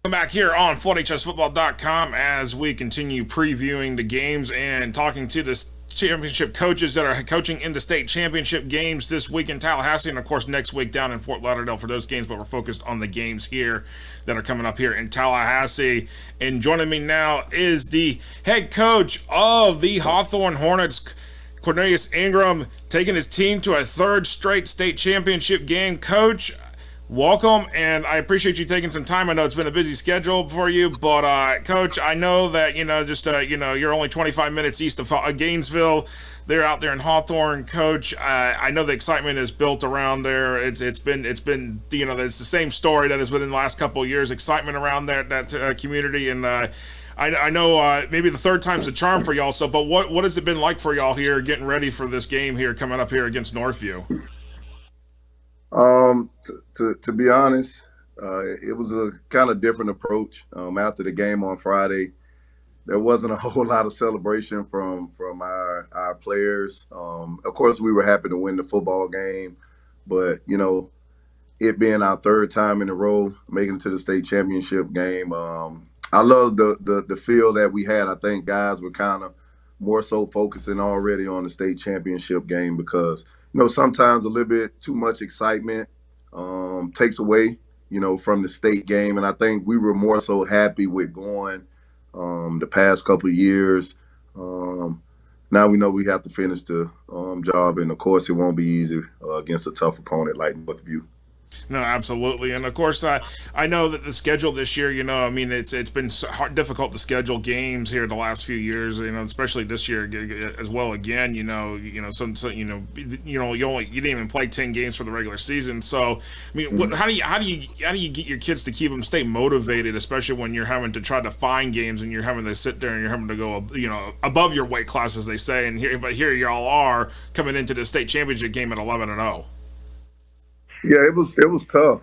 Welcome back here on FloodHSFootball.com as we continue previewing the games and talking to the championship coaches that are coaching in the state championship games this week in Tallahassee and of course next week down in Fort Lauderdale for those games, but we're focused on the games here that are coming up here in Tallahassee. And joining me now is the head coach of the Hawthorne Hornets, Cornelius Ingram, taking his team to a third straight state championship game. Coach, welcome, and I appreciate you taking some time. I know it's been a busy schedule for you, but Coach, I know that you're only 25 minutes east of Gainesville. They're out there in Hawthorne, Coach. I know the excitement is built around there. It's been it's the same story that has been in the last couple of years. Excitement around that community, and I know maybe the third time's a charm for y'all. So, but what has it been like for y'all here, getting ready for this game here coming up here against Northview? To be honest, it was a kind of different approach. After the game on Friday, there wasn't a whole lot of celebration from our players. Of course, we were happy to win the football game, but it being our third time in a row making it to the state championship game, I love the feel that we had. I think guys were kind of more so focusing already on the state championship game because sometimes a little bit too much excitement takes away, from the state game. And I think we were more so happy with going the past couple of years. Now we know we have to finish the job, and of course it won't be easy against a tough opponent like Northview. No, absolutely, and of course, I know that the schedule this year. I mean, it's been difficult to schedule games here the last few years. Especially this year as well. Again, you didn't even play 10 games for the regular season. So, I mean, how do you get your kids to keep them stay motivated, especially when you're having to try to find games and you're having to sit there and you're having to go, above your weight class, as they say. And here y'all are coming into the state championship game at 11-0. Yeah, it was tough.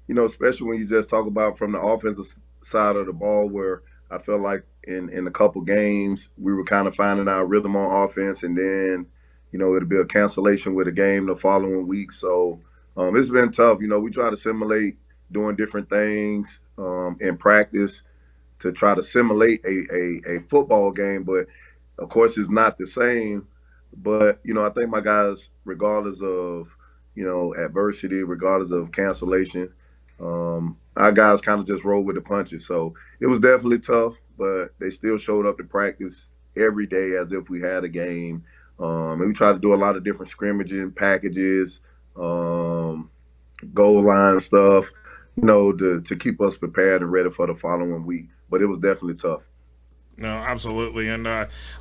Especially when you just talk about from the offensive side of the ball, where I felt like in a couple games we were kind of finding our rhythm on offense, and then it'll be a cancellation with a game the following week. So it's been tough. We try to simulate doing different things in practice to try to simulate a football game, but of course it's not the same. But I think my guys, regardless of adversity, regardless of cancellations. Our guys kind of just rolled with the punches. So it was definitely tough, but they still showed up to practice every day as if we had a game. And we tried to do a lot of different scrimmaging packages, goal line stuff, to keep us prepared and ready for the following week. But it was definitely tough. No, absolutely, and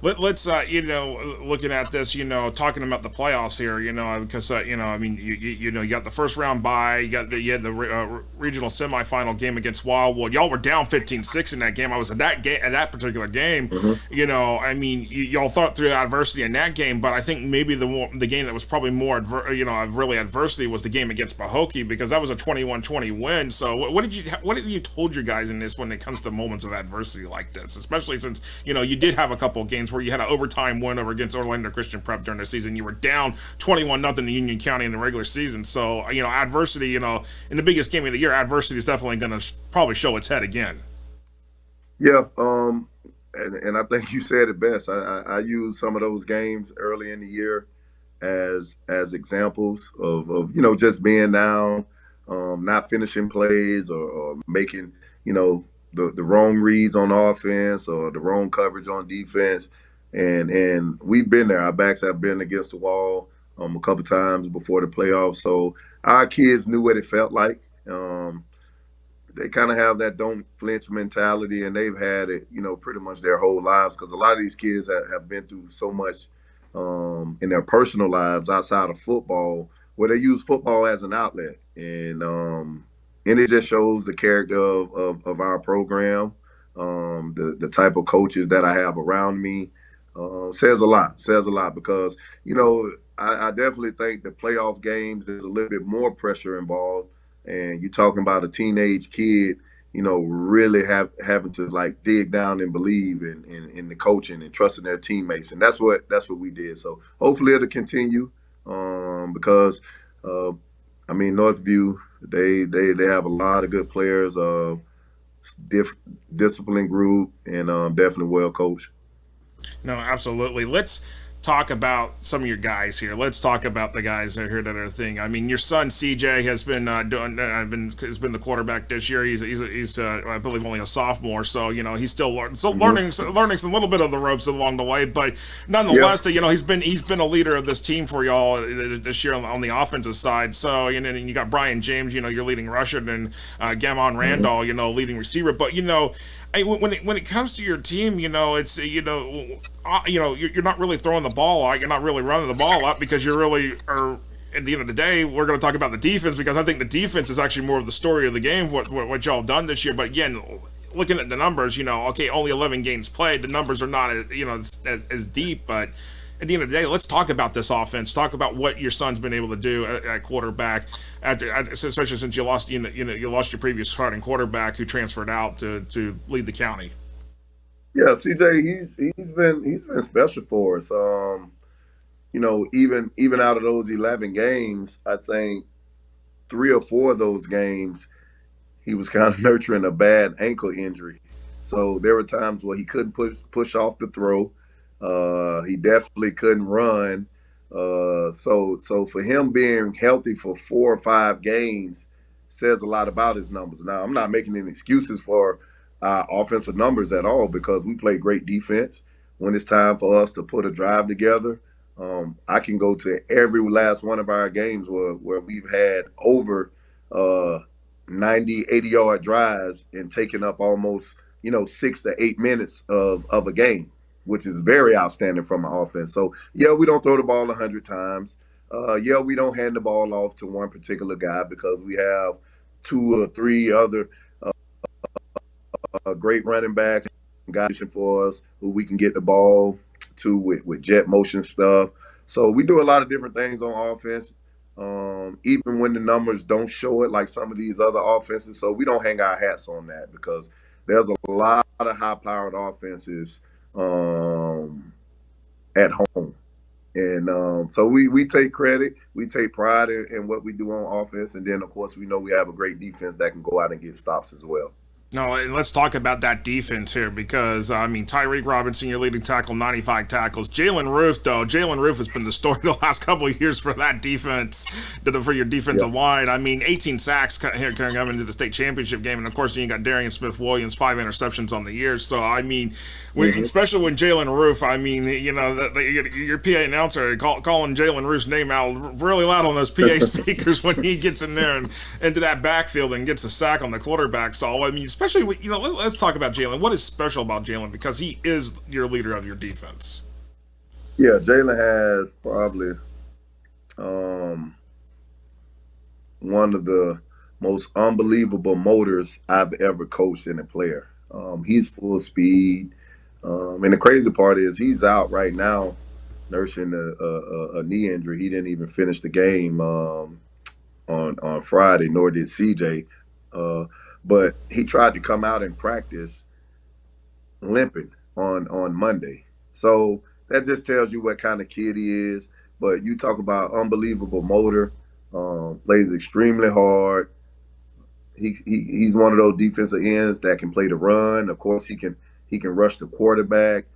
let's looking at this, talking about the playoffs here, because I mean, you got the first round bye, you had the regional semifinal game against Wildwood. Y'all were down 15-6 in that game. I was at that particular game. I mean, y'all thought through adversity in that game, but I think maybe the game that was probably more really adversity was the game against Pahokee, because that was a 21-20 win. So what have you told your guys in this when it comes to moments of adversity like this, especially since you did have a couple of games where you had an overtime win over against Orlando Christian Prep during the season. You were down 21-0 to Union County in the regular season. So adversity, in the biggest game of the year, adversity is definitely going to probably show its head again. Yeah, and I think you said it best. I used some of those games early in the year as examples of just being down, not finishing plays or making the wrong reads on offense or the wrong coverage on defense. And we've been there. Our backs have been against the wall a couple times before the playoffs. So our kids knew what it felt like. They kind of have that don't flinch mentality, and they've had it, pretty much their whole lives, because a lot of these kids have been through so much in their personal lives outside of football, where they use football as an outlet. And it just shows the character of our program, the type of coaches that I have around me. Says a lot. Says a lot because I definitely think the playoff games there's a little bit more pressure involved, and you're talking about a teenage kid, really having to like dig down and believe in the coaching and trusting their teammates, and that's what we did. So hopefully it'll continue because I mean Northview. They have a lot of good players, diff, disciplined group, and definitely well coached. No, absolutely. Let's talk about some of your guys here. Let's talk about the guys that are here that are thing. I mean, your son CJ has been has been the quarterback this year. He's I believe only a sophomore, so he's still learning some little bit of the ropes along the way. But Yep. nonetheless, he's been a leader of this team for y'all this year on the offensive side. So and you got Brian James, your leading rusher, and Gamon Mhm. Randall, leading receiver. But when it comes to your team, it's you're not really throwing the ball out. You're not really running the ball out because you really are. At the end of the day, we're going to talk about the defense because I think the defense is actually more of the story of the game. What y'all done this year, but again, looking at the numbers, okay, only 11 games played. The numbers are not as deep, but at the end of the day, let's talk about this offense. Talk about what your son's been able to do at quarterback, especially since you lost you lost your previous starting quarterback who transferred out to lead the county. Yeah, CJ, he's been special for us. Even out of those 11 games, I think 3 or 4 of those games he was kind of nurturing a bad ankle injury. So there were times where he couldn't push off the throw. He definitely couldn't run. So for him being healthy for 4 or 5 games says a lot about his numbers. Now I'm not making any excuses for our offensive numbers at all because we play great defense. When it's time for us to put a drive together, I can go to every last one of our games where we've had over uh, 90, 80-yard drives and taking up almost 6 to 8 minutes of a game, which is very outstanding from our offense. So yeah, we don't throw the ball 100 times. Yeah, we don't hand the ball off to one particular guy because we have 2 or 3 other great running backs, guys for us who we can get the ball to with jet motion stuff. So we do a lot of different things on offense, even when the numbers don't show it like some of these other offenses. So we don't hang our hats on that because there's a lot of high-powered offenses at home. And so we take credit, we take pride in what we do on offense, and then of course we know we have a great defense that can go out and get stops as well. No, and let's talk about that defense here because I mean Tyreek Robinson, your leading tackle, 95 tackles. Jalen Roof has been the story the last couple of years for that defense, for your Yeah. defensive line. I mean, 18 sacks here coming into the state championship game, and of course you got Darian Smith Williams, 5 interceptions on the year. So I mean, Hmm. especially when Jalen Roof, I mean, your PA announcer calling Jalen Roof's name out really loud on those PA speakers when he gets in there and into that backfield and gets a sack on the quarterback. So I mean, especially with, let's talk about Jalen. What is special about Jalen because he is your leader of your defense. Yeah, Jalen has probably um, one of the most unbelievable motors I've ever coached in a player. He's full speed. And the crazy part is he's out right now nursing a knee injury. He didn't even finish the game on Friday, nor did CJ. Uh, but he tried to come out and practice limping on Monday. So that just tells you what kind of kid he is. But you talk about unbelievable motor, plays extremely hard. He's one of those defensive ends that can play the run. Of course, he can rush the quarterback.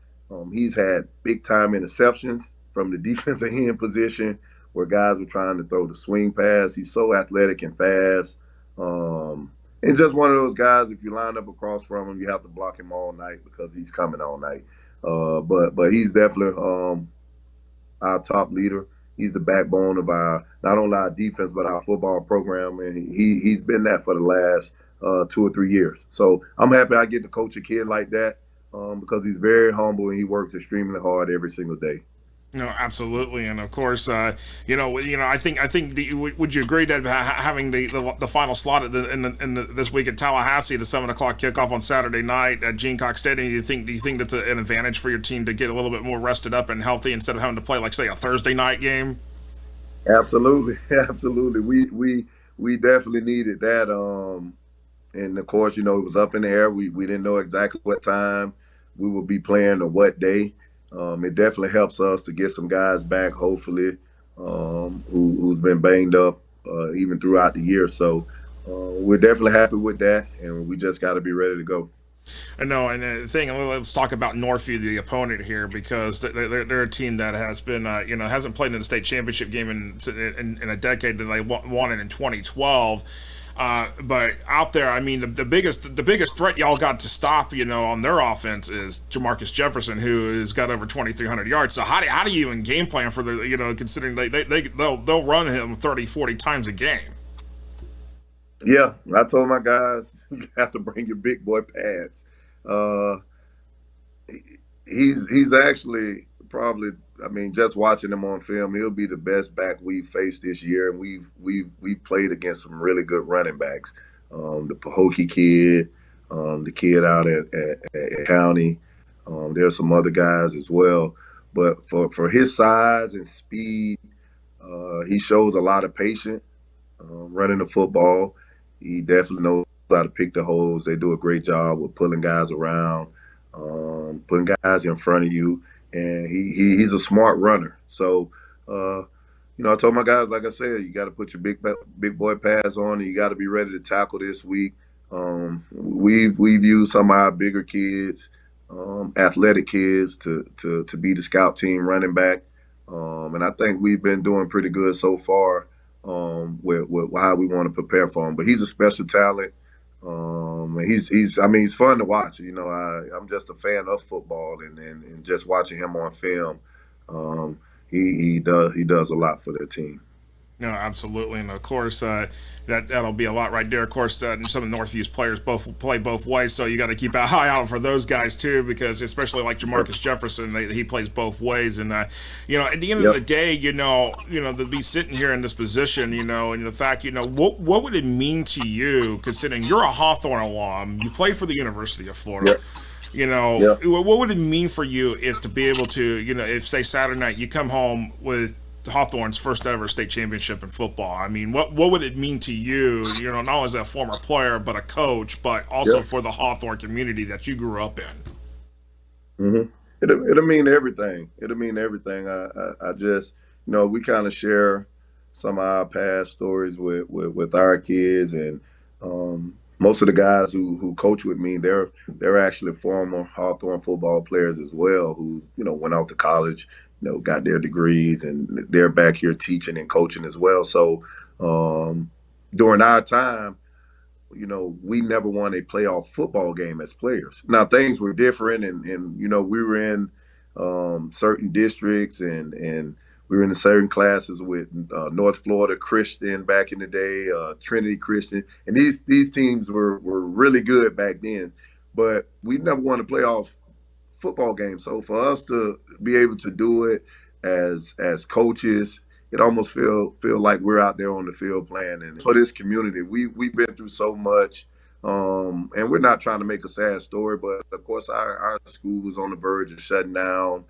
He's had big time interceptions from the defensive end position where guys were trying to throw the swing pass. He's so athletic and fast. And just one of those guys. If you line up across from him, you have to block him all night because he's coming all night. But he's definitely our top leader. He's the backbone of our not only our defense but our football program, and he's been that for the last 2 or 3 years. So I'm happy I get to coach a kid like that because he's very humble and he works extremely hard every single day. No, absolutely, and of course, I think. Would you agree that having the final slot at this week at Tallahassee, the 7 o'clock kickoff on Saturday night at Gene Cox Stadium, do you think that's an advantage for your team to get a little bit more rested up and healthy instead of having to play like say a Thursday night game? Absolutely, absolutely. We definitely needed that. And of course, it was up in the air. We didn't know exactly what time we would be playing or what day. It definitely helps us to get some guys back, hopefully, who's been banged up. even throughout the year. So we're definitely happy with that, and we just got to be ready to go. No, and the thing, let's talk about Northview, the opponent here, because they're a team that has been, hasn't played in the state championship game in a decade. That they won it in 2012. But out there, I mean, the biggest threat y'all got to stop, on their offense is Jamarcus Jefferson, who has got over 2,300 yards. So how do you even game plan for the, considering they'll run him 30, 40 times a game? Yeah, I told my guys you have to bring your big boy pads. Uh, he's actually probably. I mean, just watching him on film, he'll be the best back we've faced this year, and we've played against some really good running backs. The Pahokee kid, the kid out at County. There's some other guys as well, but for his size and speed, he shows a lot of patience running the football. He definitely knows how to pick the holes. They do a great job with pulling guys around, putting guys in front of you, and he's a smart runner. So, I told my guys, like I said, you got to put your big boy pads on, and you got to be ready to tackle this week. We've used some of our bigger kids, athletic kids, to be the scout team running back, and I think we've been doing pretty good so far. With how we want to prepare for him, but he's a special talent. And he's fun to watch. I'm just a fan of football, and just watching him on film, he does a lot for their team. No, absolutely, and of course that'll be a lot right there. Of course, some of Northview's players both play both ways, so you got to keep an eye out for those guys too, because especially like Jamarcus Jefferson, he plays both ways, and at the end of the day, to be sitting here in this position, and the fact, what would it mean to you, considering you're a Hawthorne alum, you play for the University of Florida. What would it mean for you if to be able to, if say Saturday night you come home with Hawthorne's first ever state championship in football? I mean, what would it mean to you, not only as a former player, but a coach, but also for the Hawthorne community that you grew up in? Mm-hmm. It'll mean everything. It'll mean everything. I just, we kind of share some of our past stories with our kids, and most of the guys who coach with me, they're actually former Hawthorne football players as well, who went out to college, got their degrees, and they're back here teaching and coaching as well. So during our time, we never won a playoff football game as players. Now things were different, and we were in certain districts, and we were in certain classes with North Florida Christian back in the day, Trinity Christian, and these teams were really good back then. But we never won a playoff football game. So for us to be able to do it as coaches, it almost feel like we're out there on the field playing. And for this community, we've been through so much, and we're not trying to make a sad story, but of course our school was on the verge of shutting down.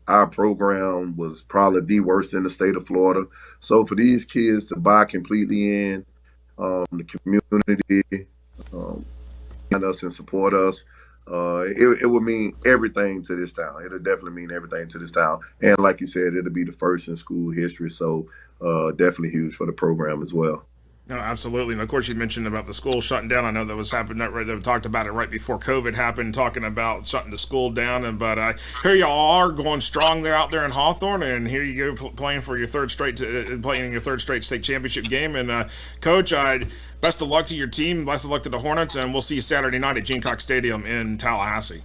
Our program was probably the worst in the state of Florida. So for these kids to buy completely in, the community, us and support us, it would mean everything to this town. It'll definitely mean everything to this town. And like you said, it'll be the first in school history. So definitely huge for the program as well. No, absolutely. And of course, you mentioned about the school shutting down. I know that was happening. They talked about it right before COVID happened, talking about shutting the school down. But here y'all are going strong there out there in Hawthorne, and here you go playing for your playing in your third straight state championship game. And Coach, best of luck to your team. Best of luck to the Hornets, and we'll see you Saturday night at Gene Cox Stadium in Tallahassee.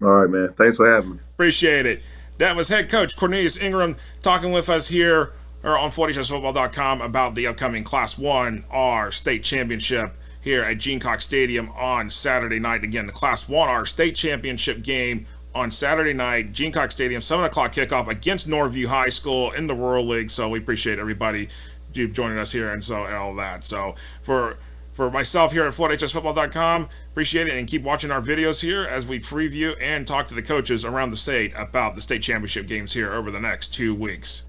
All right, man. Thanks for having me. Appreciate it. That was head coach Cornelius Ingram talking with us here or on FloydHSFootball.com about the upcoming Class 1R state championship here at Gene Cox Stadium on Saturday night. Again, the Class 1R state championship game on Saturday night, Gene Cox Stadium, 7 o'clock kickoff against Northview High School in the Rural League. So we appreciate everybody joining us here and all that. So for myself here at FloydHSFootball.com, appreciate it, and keep watching our videos here as we preview and talk to the coaches around the state about the state championship games here over the next 2 weeks.